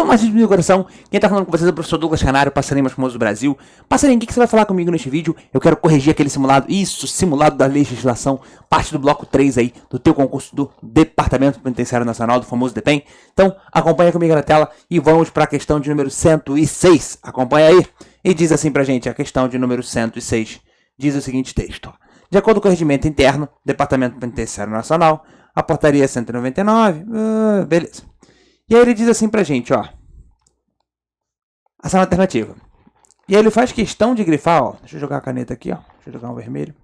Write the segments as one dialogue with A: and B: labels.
A: mais do meu coração. Quem tá falando com vocês é o professor Douglas Canário, passarinho mais famoso do Brasil. Passarinho, o que você vai falar comigo neste vídeo? Eu quero corrigir aquele simulado, simulado da legislação, parte do bloco 3 aí, do teu concurso do Departamento Penitenciário Nacional, do famoso DEPEN. Então, acompanha comigo na tela e vamos para a questão de número 106. Acompanha aí. E diz assim pra gente, a questão de número 106, diz o seguinte texto, ó. De acordo com o regimento interno, Departamento Penitenciário Nacional, a portaria 199, beleza. E aí ele diz assim pra gente, ó, ação alternativa. E aí ele faz questão de grifar, ó, deixa eu jogar a caneta aqui, ó, deixa eu jogar um vermelho.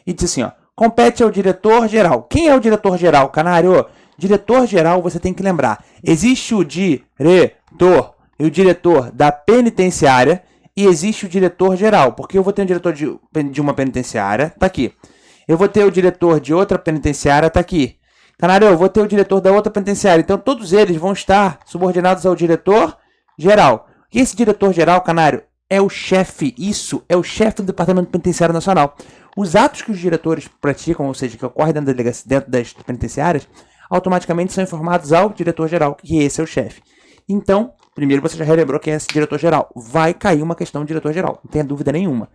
A: E diz assim, ó, compete ao diretor-geral. Quem é o diretor-geral, Canário? Diretor-geral, você tem que lembrar, existe o diretor e o diretor da penitenciária e existe o diretor-geral, porque eu vou ter um diretor de uma penitenciária, tá aqui. Eu vou ter o diretor de outra penitenciária, tá aqui. Canário, eu vou ter o diretor da outra penitenciária. Então, todos eles vão estar subordinados ao diretor-geral. E esse diretor-geral, Canário, é o chefe. Isso, é o chefe do Departamento Penitenciário Nacional. Os atos que os diretores praticam, ou seja, que ocorrem dentro das penitenciárias, automaticamente são informados ao diretor-geral, que esse é o chefe. Então, primeiro você já relembrou quem é esse diretor-geral. Vai cair uma questão de diretor-geral, não tenha dúvida nenhuma.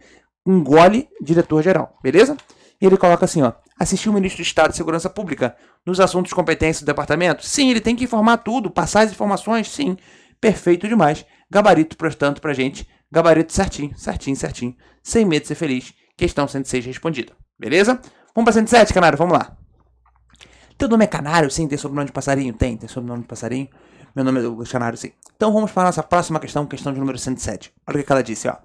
A: Engole diretor-geral, beleza? E ele coloca assim, ó, assistiu o ministro de Estado de Segurança Pública nos assuntos de competência do departamento? Sim, ele tem que informar tudo, passar as informações, sim. Perfeito demais. Gabarito, portanto, pra gente. Gabarito certinho, certinho, certinho. Sem medo de ser feliz. Questão 106 respondida. Beleza? Vamos pra 107, Canário, vamos lá. Teu nome é Canário? Sim. Tem sobrenome de passarinho? Tem sobrenome de passarinho. Meu nome é Douglas Canário, sim. Então vamos para a nossa próxima questão, questão de número 107. Olha o que ela disse, ó.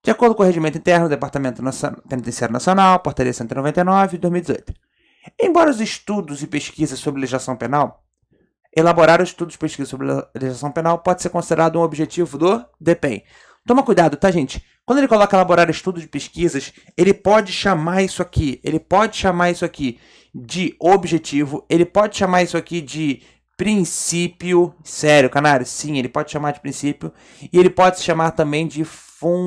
A: De acordo com o regimento interno do Departamento Penitenciário Nacional, portaria 199, de 2018. Embora os estudos e pesquisas sobre legislação penal, elaborar os estudos e pesquisas sobre legislação penal pode ser considerado um objetivo do DEPEN. Toma cuidado, tá, gente? Quando ele coloca elaborar estudos e pesquisas, ele pode chamar isso aqui, de objetivo, ele pode chamar isso aqui de princípio, sério, Canário, sim, ele pode chamar de princípio, e ele pode se chamar também de fundamento.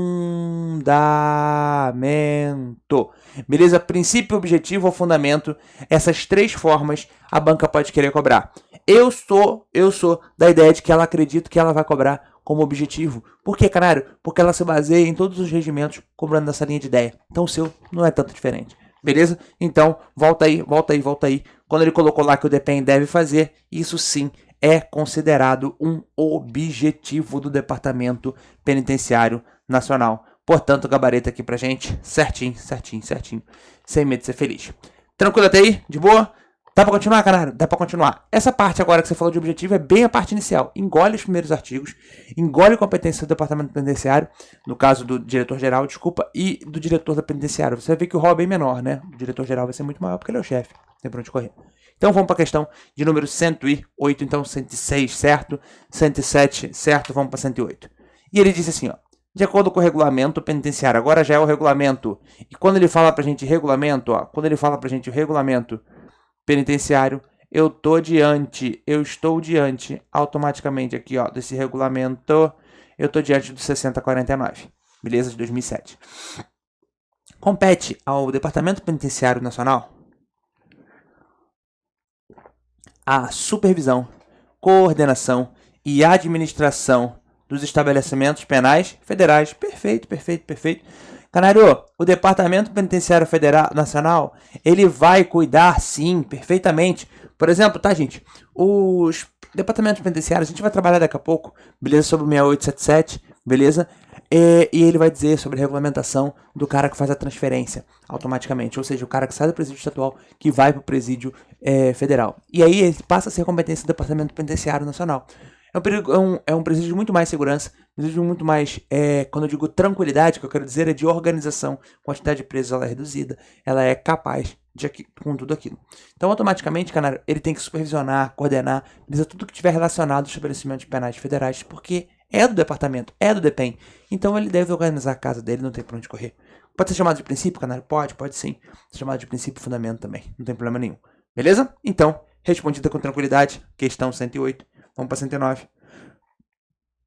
A: Beleza? Princípio, objetivo ou fundamento, essas três formas a banca pode querer cobrar. Eu sou da ideia de que ela acredita que ela vai cobrar como objetivo. Por que, Canário? Porque ela se baseia em todos os regimentos cobrando nessa linha de ideia. Então o seu não é tanto diferente. Beleza? Então, volta aí. Quando ele colocou lá que o DEPEN deve fazer, isso sim é considerado um objetivo do Departamento Penitenciário Nacional. Portanto, gabarito aqui pra gente, certinho. Sem medo de ser feliz. Tranquilo até aí? De boa? Dá pra continuar, Canário? Dá pra continuar. Essa parte agora que você falou de objetivo é bem a parte inicial. Engole os primeiros artigos, engole a competência do Departamento Penitenciário, no caso do diretor-geral, desculpa, e do diretor da penitenciária. Você vai ver que o rol é bem menor, né? O diretor-geral vai ser muito maior porque ele é o chefe. Tem pra onde correr. Então vamos para a questão de número 108, então 106, certo? 107, certo? Vamos para 108. E ele disse assim, ó. De acordo com o regulamento penitenciário, agora já é o regulamento. E quando ele fala pra gente regulamento, ó, quando ele fala pra gente o regulamento penitenciário, eu estou diante, automaticamente aqui, ó, desse regulamento, eu estou diante do 6049, beleza? De 2007. Compete ao Departamento Penitenciário Nacional a supervisão, coordenação e administração dos estabelecimentos penais federais. Perfeito. Canário, o Departamento Penitenciário Federal Nacional, ele vai cuidar, sim, perfeitamente. Por exemplo, tá, gente? Os departamentos penitenciários, a gente vai trabalhar daqui a pouco, beleza? Sobre o 6877, beleza? E ele vai dizer sobre a regulamentação do cara que faz a transferência automaticamente. Ou seja, o cara que sai do presídio estadual que vai para o presídio federal. E aí ele passa a ser competência do Departamento Penitenciário Nacional. É um presídio de muito mais segurança, presídio de muito mais, quando eu digo tranquilidade, o que eu quero dizer é de organização. A quantidade de presos ela é reduzida, ela é capaz com tudo aquilo. Então, automaticamente, Canário, ele tem que supervisionar, coordenar, dizer tudo que tiver relacionado aos estabelecimentos penais federais, porque é do departamento, é do DEPEN. Então, ele deve organizar a casa dele, não tem pra onde correr. Pode ser chamado de princípio, Canário? Pode sim. Pode ser chamado de princípio e fundamento também, não tem problema nenhum. Beleza? Então, respondida com tranquilidade, questão 108. Vamos para 109.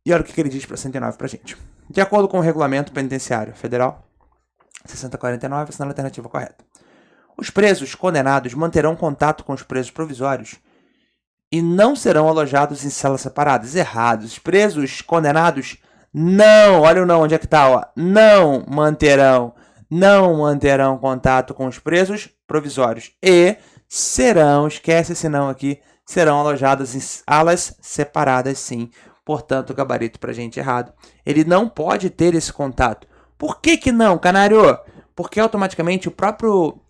A: E olha o que ele diz para 109 pra gente. De acordo com o Regulamento Penitenciário Federal, 6049, assinala a alternativa correta. Os presos condenados manterão contato com os presos provisórios e não serão alojados em celas separadas. Errados. Presos condenados não, olha o não, onde é que tá, ó. Não manterão contato com os presos provisórios e serão, esquece esse não aqui, serão alojados em alas separadas, sim. Portanto, gabarito pra gente errado. Ele não pode ter esse contato. Por que que não, canário? Porque automaticamente o próprio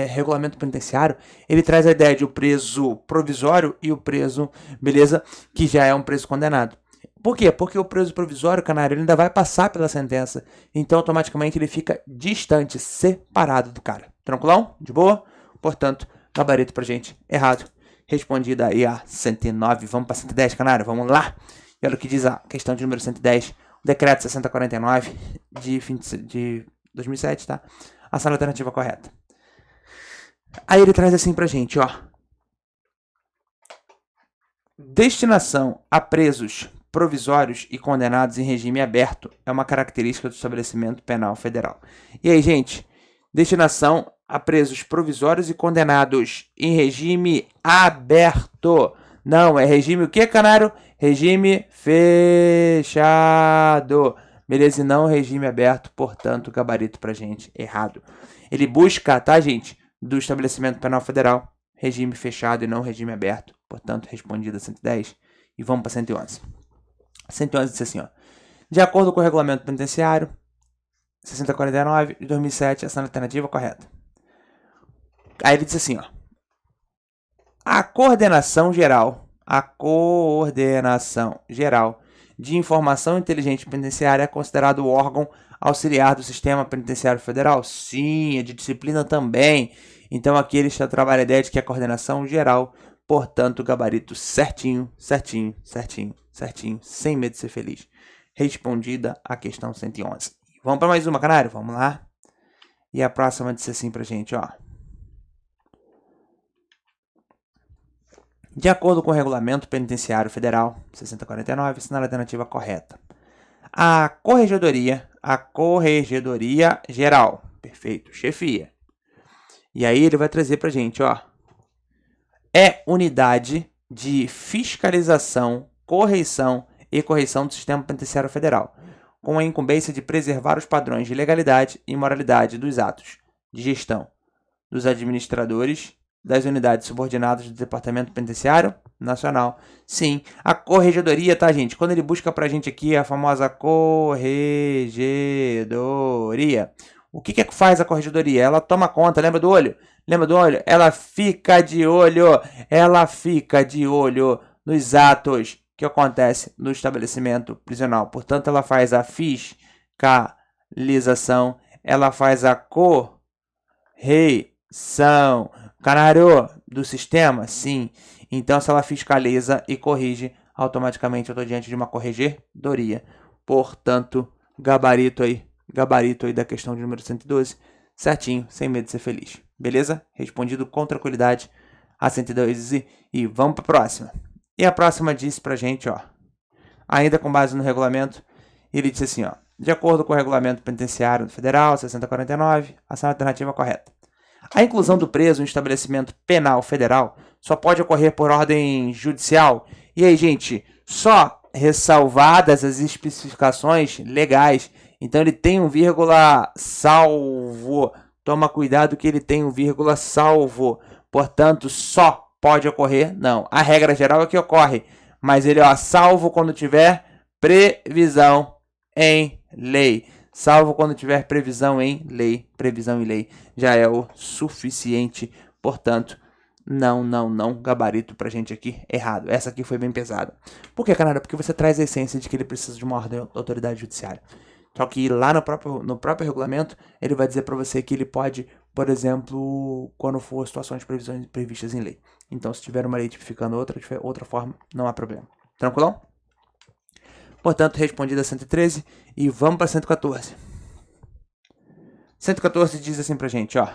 A: regulamento penitenciário, ele traz a ideia de o preso provisório e o preso, beleza, que já é um preso condenado. Por quê? Porque o preso provisório, canário, ele ainda vai passar pela sentença. Então, automaticamente, ele fica distante, separado do cara. Tranquilão? De boa? Portanto, gabarito pra gente errado. Respondida aí a 109. Vamos para 110, canário? Vamos lá? E olha o que diz a questão de número 110. O decreto 6049 de 2007, tá? Ação alternativa correta. Aí ele traz assim pra gente, ó. Destinação a presos provisórios e condenados em regime aberto é uma característica do estabelecimento penal federal. E aí, gente, destinação a presos provisórios e condenados em regime aberto. Não, é regime o que, canário? Regime fechado. Beleza? E não regime aberto, portanto, gabarito pra gente errado. Ele busca, tá, gente, do estabelecimento penal federal, regime fechado e não regime aberto. Portanto, respondida 110. E vamos para 111. 111 diz assim, ó. De acordo com o regulamento penitenciário 6049 de 2007, essa alternativa correta. Aí ele diz assim, ó. A coordenação geral de informação inteligente penitenciária é considerado o órgão auxiliar do sistema penitenciário federal? Sim, é de disciplina também. Então aqui ele está trabalhando a ideia de que é a coordenação geral, portanto, gabarito certinho, sem medo de ser feliz. Respondida a questão 111. Vamos para mais uma, canário? Vamos lá. E a próxima diz assim pra gente, ó. De acordo com o Regulamento Penitenciário Federal 6049, sinal alternativa correta. A Corregedoria Geral, perfeito, chefia. E aí ele vai trazer pra gente, ó. É unidade de fiscalização, correição e correção do sistema penitenciário federal, com a incumbência de preservar os padrões de legalidade e moralidade dos atos de gestão dos administradores das unidades subordinadas do Departamento Penitenciário Nacional. Sim, a corregedoria, tá, gente? Quando ele busca pra gente aqui a famosa corregedoria, o que que faz a corregedoria? Ela toma conta, lembra do olho? Lembra do olho? Ela fica de olho nos atos que acontecem no estabelecimento prisional. Portanto, ela faz a fiscalização, ela faz a correição. Canário do sistema? Sim. Então, se ela fiscaliza e corrige, automaticamente eu estou diante de uma corregedoria. Portanto, gabarito aí da questão de número 112, certinho, sem medo de ser feliz. Beleza? Respondido com tranquilidade a 112 e vamos para a próxima. E a próxima disse pra gente, ó, ainda com base no regulamento, ele disse assim, ó, de acordo com o Regulamento Penitenciário Federal 6049, ação alternativa correta. A inclusão do preso em estabelecimento penal federal só pode ocorrer por ordem judicial. E aí, gente, só ressalvadas as especificações legais. Então, ele tem um vírgula salvo. Toma cuidado que ele tem um vírgula salvo. Portanto, só pode ocorrer. Não, a regra geral é que ocorre. Mas ele, ó, salvo quando tiver previsão em lei. Salvo quando tiver previsão em lei. Previsão em lei já é o suficiente. Portanto, não. Gabarito pra gente aqui errado. Essa aqui foi bem pesada. Por que, Canadá? Porque você traz a essência de que ele precisa de uma ordem da autoridade judiciária. Só que lá no próprio regulamento, ele vai dizer para você que ele pode, por exemplo, quando for situações previstas em lei. Então, se tiver uma lei tipificando outra forma, não há problema. Tranquilão? Portanto, respondida a 113 e vamos para 114. 114 diz assim pra gente, ó.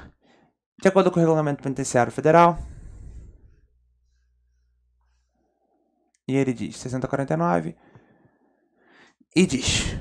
A: De acordo com o Regulamento Penitenciário Federal, e ele diz 6049, e diz: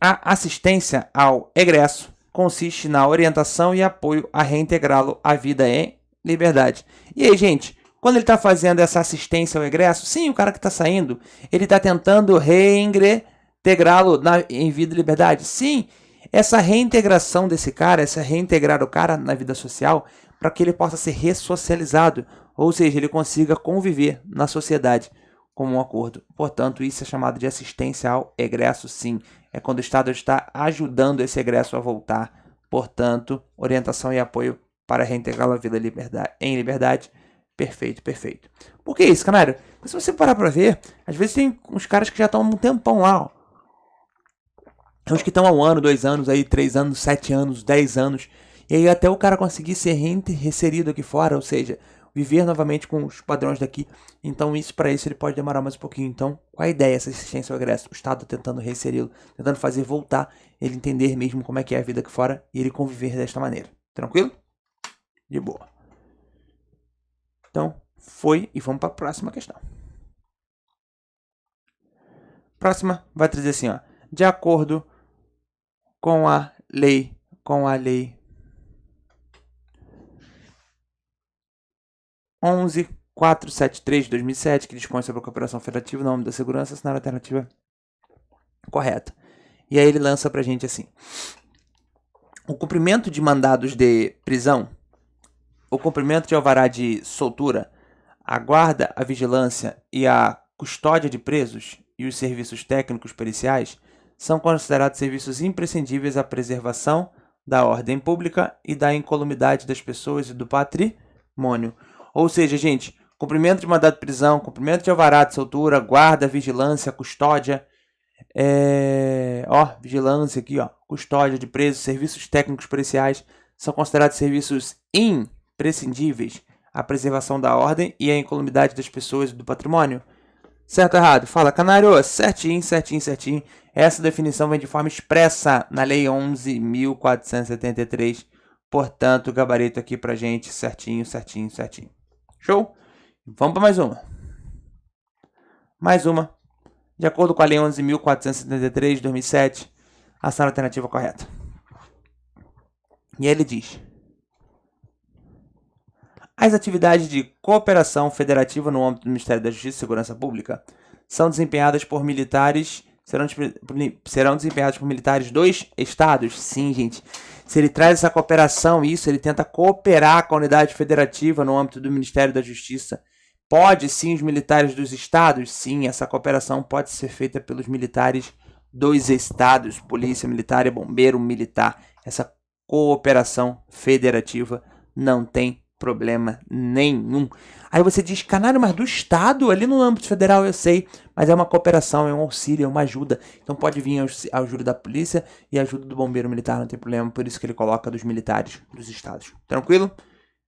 A: a assistência ao egresso consiste na orientação e apoio a reintegrá-lo à vida em liberdade. E aí, gente, Quando ele está fazendo essa assistência ao egresso, sim, o cara que está saindo, ele está tentando reintegrá-lo em vida e liberdade. Sim, essa reintegração desse cara, essa reintegrar o cara na vida social, para que ele possa ser ressocializado, ou seja, ele consiga conviver na sociedade como um acordo. Portanto, isso é chamado de assistência ao egresso, sim. É quando o Estado está ajudando esse egresso a voltar. Portanto, orientação e apoio para reintegrá-lo à vida em liberdade. Perfeito, perfeito. Por que isso, canário? Porque se você parar para ver, às vezes tem uns caras que já estão há um tempão lá, ó. Uns que estão há 1 ano, 2 anos, aí 3 anos, 7 anos, 10 anos. E aí até o cara conseguir ser reinserido aqui fora, ou seja, viver novamente com os padrões daqui. Então isso para isso ele pode demorar mais um pouquinho. Então qual a ideia, essa assistência ao egresso? O Estado tentando reinseri-lo, tentando fazer voltar, ele entender mesmo como é que é a vida aqui fora e ele conviver desta maneira. Tranquilo? De boa. Então foi e vamos para a próxima questão. Próxima vai trazer assim, ó. De acordo com a lei 11.473 de 2007, que dispõe sobre a cooperação federativa no âmbito da segurança, assinar a alternativa correta. E aí ele lança pra gente assim: o cumprimento de mandados de prisão, o cumprimento de alvará de soltura, a guarda, a vigilância e a custódia de presos e os serviços técnicos periciais são considerados serviços imprescindíveis à preservação da ordem pública e da incolumidade das pessoas e do patrimônio. Ou seja, gente, cumprimento de mandado de prisão, cumprimento de alvará de soltura, guarda, vigilância, custódia, vigilância aqui, ó, custódia de presos, serviços técnicos periciais são considerados serviços imprescindíveis à preservação da ordem e à incolumidade das pessoas e do patrimônio. Certo ou errado? Fala, canário. Certinho, certinho, certinho. Essa definição vem de forma expressa na Lei 11.473. Portanto, gabarito aqui pra gente. Certinho, certinho, certinho. Show? Vamos para mais uma. Mais uma. De acordo com a Lei 11.473 de 2007, ação alternativa correta. E ele diz: as atividades de cooperação federativa no âmbito do Ministério da Justiça e Segurança Pública são desempenhadas por militares, serão desempenhadas por militares dos estados. Sim, gente. Se ele traz essa cooperação, ele tenta cooperar com a unidade federativa no âmbito do Ministério da Justiça. Pode sim os militares dos estados? Sim, essa cooperação pode ser feita pelos militares dos estados, polícia militar e bombeiro militar. Essa cooperação federativa não tem problema nenhum. Aí você diz, canário, mas do Estado, ali no âmbito federal eu sei, mas é uma cooperação, é um auxílio, é uma ajuda. Então pode vir a ajuda da polícia e a ajuda do bombeiro militar, não tem problema, por isso que ele coloca dos militares dos estados. Tranquilo?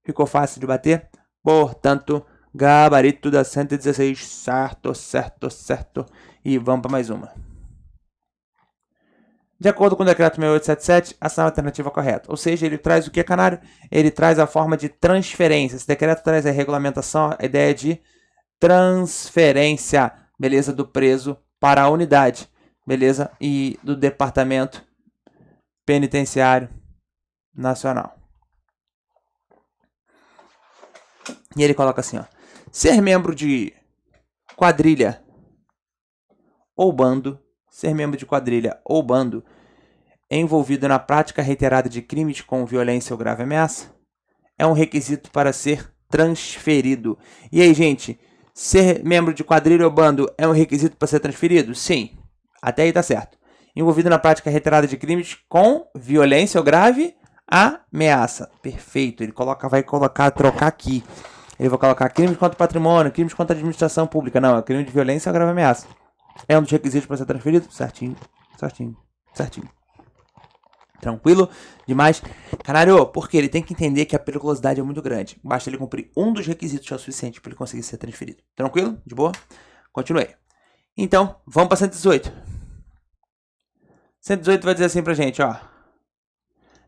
A: Ficou fácil de bater? Portanto, gabarito da 116, certo, certo, certo. E vamos para mais uma. De acordo com o decreto 6877, ação alternativa correta. Ou seja, ele traz o que, canário? Ele traz a forma de transferência. Esse decreto traz a regulamentação, a ideia de transferência, beleza, do preso para a unidade, beleza, e do Departamento Penitenciário Nacional. E ele coloca assim, ó: ser membro de quadrilha ou bando, envolvido na prática reiterada de crimes com violência ou grave ameaça é um requisito para ser transferido. E aí, gente, ser membro de quadrilha ou bando é um requisito para ser transferido? Sim, até aí tá certo. Envolvido na prática reiterada de crimes com violência ou grave ameaça. Perfeito, ele trocar aqui. Ele vai colocar crimes contra o patrimônio, crimes contra a administração pública. Não, é crime de violência ou grave ameaça. É um dos requisitos para ser transferido? Certinho, certinho, certinho. Tranquilo? Demais. Canário, porque ele tem que entender que a periculosidade é muito grande. Basta ele cumprir um dos requisitos já é o suficiente para ele conseguir ser transferido. Tranquilo? De boa? Continuei. Então, vamos para 118. 118 vai dizer assim pra gente, ó: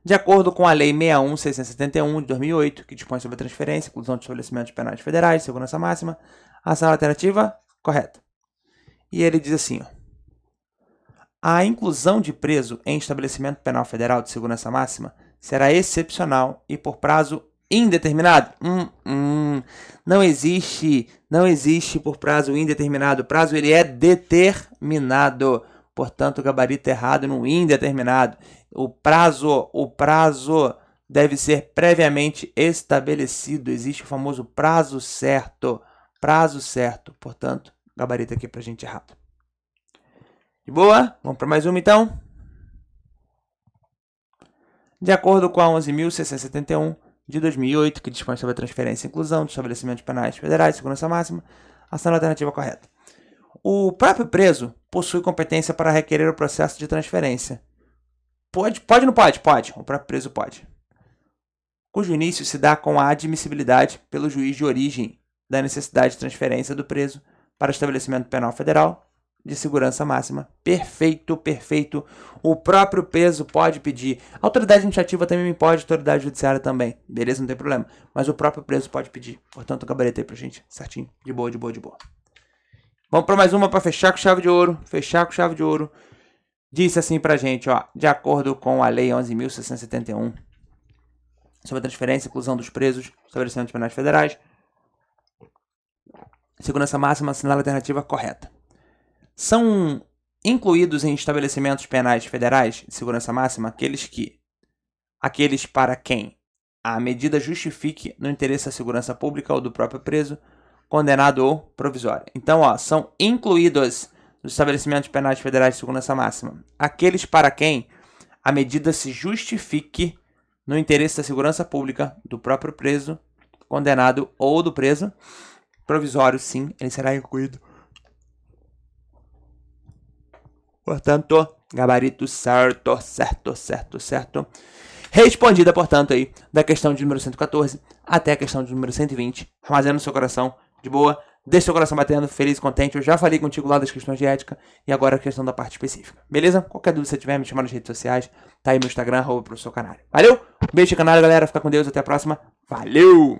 A: de acordo com a Lei 61.671 de 2008, que dispõe sobre a transferência, inclusão de estabelecimentos penais federais, segurança máxima, ação alternativa correta. E ele diz assim, ó: a inclusão de preso em estabelecimento penal federal de segurança máxima será excepcional e por prazo indeterminado? Não existe por prazo indeterminado. O prazo ele é determinado. Portanto, o gabarito errado no indeterminado. O prazo deve ser previamente estabelecido. Existe o famoso prazo certo. Prazo certo. Portanto, gabarito aqui pra gente errado. De boa? Vamos para mais uma então. De acordo com a 11.671 de 2008, que dispõe sobre a transferência e inclusão dos estabelecimentos penais federais de segurança máxima, ação alternativa correta. O próprio preso possui competência para requerer o processo de transferência. Pode ou não pode? Pode. O próprio preso pode. Cujo início se dá com a admissibilidade pelo juiz de origem da necessidade de transferência do preso para o estabelecimento penal federal de segurança máxima. Perfeito, perfeito. O próprio preso pode pedir. A autoridade administrativa também me pode, a autoridade judiciária também. Beleza, não tem problema. Mas o próprio preso pode pedir. Portanto, o gabarito aí pra gente, certinho. De boa, de boa, de boa. Vamos para mais uma para fechar com chave de ouro. Fechar com chave de ouro. Disse assim pra gente, ó. De acordo com a Lei 11.671, sobre a transferência e inclusão dos presos, estabelecimentos penais federais, segurança máxima, assinala a alternativa correta. São incluídos em estabelecimentos penais federais de segurança máxima aqueles para quem a medida justifique no interesse da segurança pública ou do próprio preso, condenado ou provisório. Então, ó, são incluídos nos estabelecimentos penais federais de segurança máxima aqueles para quem a medida se justifique no interesse da segurança pública do próprio preso, condenado ou do preso. Provisório, sim, ele será incluído. Portanto, gabarito certo. Respondida, portanto, aí, da questão de número 114 até a questão de número 120. Armazena no seu coração, de boa. Deixa seu coração batendo, feliz e contente. Eu já falei contigo lá das questões de ética e agora a questão da parte específica. Beleza? Qualquer dúvida que você tiver, me chamar nas redes sociais. Tá aí meu Instagram, @professor Canário. Valeu? Beijo, Canário, galera. Fica com Deus. Até a próxima. Valeu!